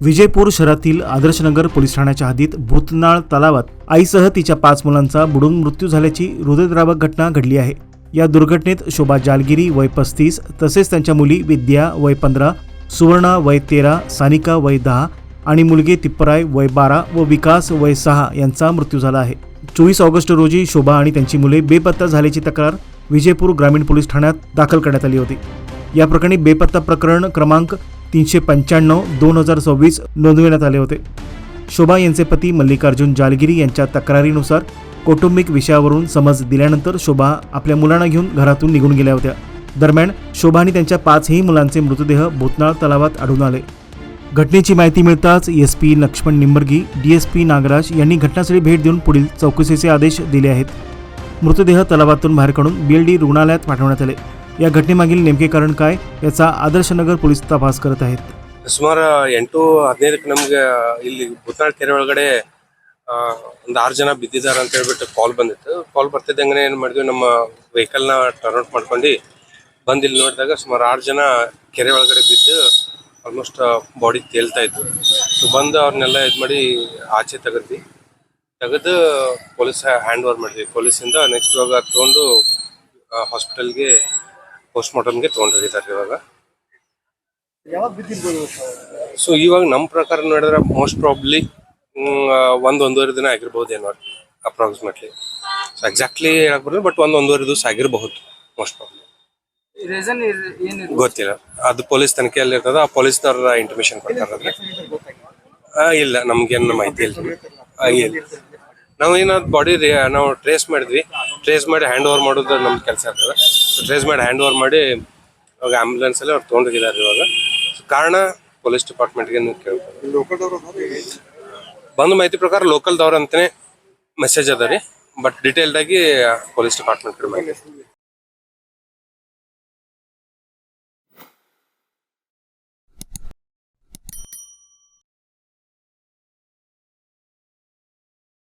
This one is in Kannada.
विजयपूर शहरातील आदर्शनगर पोलीस ठाण्याच्या हद्दीत भूतनाळ तलावात आईसह तिच्या 5 मुलांचा बुडून मृत्यू झाल्याची हृदयद्रावक घटना घडली आहे। या दुर्घटनेत शोभा जालगिरी वय 35 तसेच त्यांच्या मुली विद्या वय 15, सुवर्णा वय 13, सानिका वय 10 आणि मुलगे तिप्पराय वय 12 व विकास वय 6 यांचा मृत्यू झाला आहे। 24 ऑगस्ट रोजी शोभा आणि त्यांची मुले बेपत्ता झाल्याची तक्रार विजयपूर ग्रामीण पोलीस ठाण्यात दाखल करण्यात आली होती। या प्रकरणी बेपत्ता प्रकरण क्रमांक 395/2026 नोंदविण्यात आले होते। शोभा यांचे पती मल्लिकार्जुन जालगिरी यांच्या तक्रारीनुसार कौटुंबिक विषयावरून समज दिल्यानंतर शोभा आपल्या मुलांना घेऊन घरातून निघून गेल्या होत्या। दरम्यान शोभा आणि त्यांच्या 5ही मुलांचे मृतदेह भूतनाळ तलावात आढळून आले। घटनेची माहिती मिळताच एसपी लक्ष्मण निंबर्गी, डीएसपी नागराज यांनी घटनास्थळी भेट देऊन पुढील चौकशीचे आदेश दिले आहेत। मृतदेह तलावातून बाहेर काढून बीएलडी रुग्णालयात पाठवण्यात आले। या घटनेमागील नेमके कारण काय याचा आदर्शनगर पोलीस तपास करत आहेत। ಸುಮಾರು 8-15 ನಮಗೆ ಇಲ್ಲಿ ಭೂತನಾಳ ಕೆರೆ ಒಳಗಡೆ ಒಂದು 6 ಜನ ಬಿದ್ದಿದ್ದಾರೆ ಅಂತ ಹೇಳ್ಬಿಟ್ಟು ಕಾಲ್ ಬಂದಿತ್ತು। ಕಾಲ್ ಬರ್ತಿದ್ದಂಗೆ ಏನು ಮಾಡಿದ್ವಿ, ನಮ್ಮ ವೆಹಿಕಲ್ನ ಟರ್ನ್ ಔಟ್ ಮಾಡ್ಕೊಂಡು ಬಂದು ಇಲ್ಲಿ ನೋಡಿದಾಗ ಸುಮಾರು 6 ಜನ ಕೆರೆ ಒಳಗಡೆ ಬಿದ್ದು ಆಲ್ಮೋಸ್ಟ್ ಬಾಡಿ ತೇಲ್ತಾ ಇತ್ತು। ಸೊ ಬಂದು ಅವ್ರನ್ನೆಲ್ಲ ಇದು ಮಾಡಿ ಆಚೆ ತೆಗೆದು ಪೊಲೀಸ್ ಹ್ಯಾಂಡ್ ಓವರ್ ಮಾಡಿದ್ವಿ। ಪೊಲೀಸಿಂದ ನೆಕ್ಸ್ಟ್ ಇವಾಗ ತೊಗೊಂಡು ಹಾಸ್ಪಿಟಲ್ಗೆ ಪೋಸ್ಟ್ಮಾರ್ಟಮ್ಗೆ ತೊಗೊಂಡು ಹೋಗಿದ್ದಾರೆ ಇವಾಗ। ಸೊ ಇವಾಗ ನಮ್ಮ ಪ್ರಕಾರ ನೋಡಿದ್ರೆ ಮೋಸ್ಟ್ ಪ್ರಾಬ್ಲಿ 1-1.5 ದಿನ ಆಗಿರ್ಬೋದು ಅಪ್ರಾಕ್ಸಿಮೇಟ್ಲಿ। ಸೊ ಎಕ್ಸಾಕ್ಟ್ಲಿ ಹೇಳಕ್ ಬರೋದು, ಬಟ್ 1-1.5 ದಿವಸ ಆಗಿರಬಹುದು ಮೋಸ್ಟ್ ಪ್ರಾಬ್ಲಿ। ಗೊತ್ತಿಲ್ಲ, ಅದು ಪೊಲೀಸ್ ತನಿಖೆಯಲ್ಲಿ ಇರ್ತದ, ಆ ಪೊಲೀಸ್ನವ್ರ ಇಂಟಿಮೇಷನ್ ಕೊಡ್ತಾರೆ। ಇಲ್ಲ, ನಮ್ಗೇನು ಮಾಹಿತಿ ಇಲ್ಲ। ನಾವೇನಾದ್ರು ಬಾಡಿ ನಾವು ಟ್ರೇಸ್ ಮಾಡಿ ಹ್ಯಾಂಡ್ ಓವರ್ ಮಾಡೋದು ನಮ್ಮ ಕೆಲಸ ಇರ್ತದೆ। ಟ್ರೇಸ್ ಮಾಡಿ ಹ್ಯಾಂಡ್ ಓವರ್ ಮಾಡಿ ಇವಾಗ ಆಂಬ್ಯುಲೆನ್ಸ್ ಅಲ್ಲಿ ಅವ್ರು ತೊಗೊಂಡೋಗಿದ್ದಾರೆ ಇವಾಗ। ಕಾರಣ ಪೊಲೀಸ್ ಡಿಪಾರ್ಟ್ಮೆಂಟ್ಗೆ ಕೇಳ್ತಾರೆ। ಬಂದ ಮಾಹಿತಿ ಪ್ರಕಾರ ಲೋಕಲ್ದವ್ರು ಅಂತಾನೆ ಮೆಸೇಜ್ ಅದ ರೀ, ಬಟ್ ಡೀಟೇಲ್ಡ್ ಆಗಿ ಪೊಲೀಸ್ ಡಿಪಾರ್ಟ್ಮೆಂಟ್ ಮಾಹಿತಿ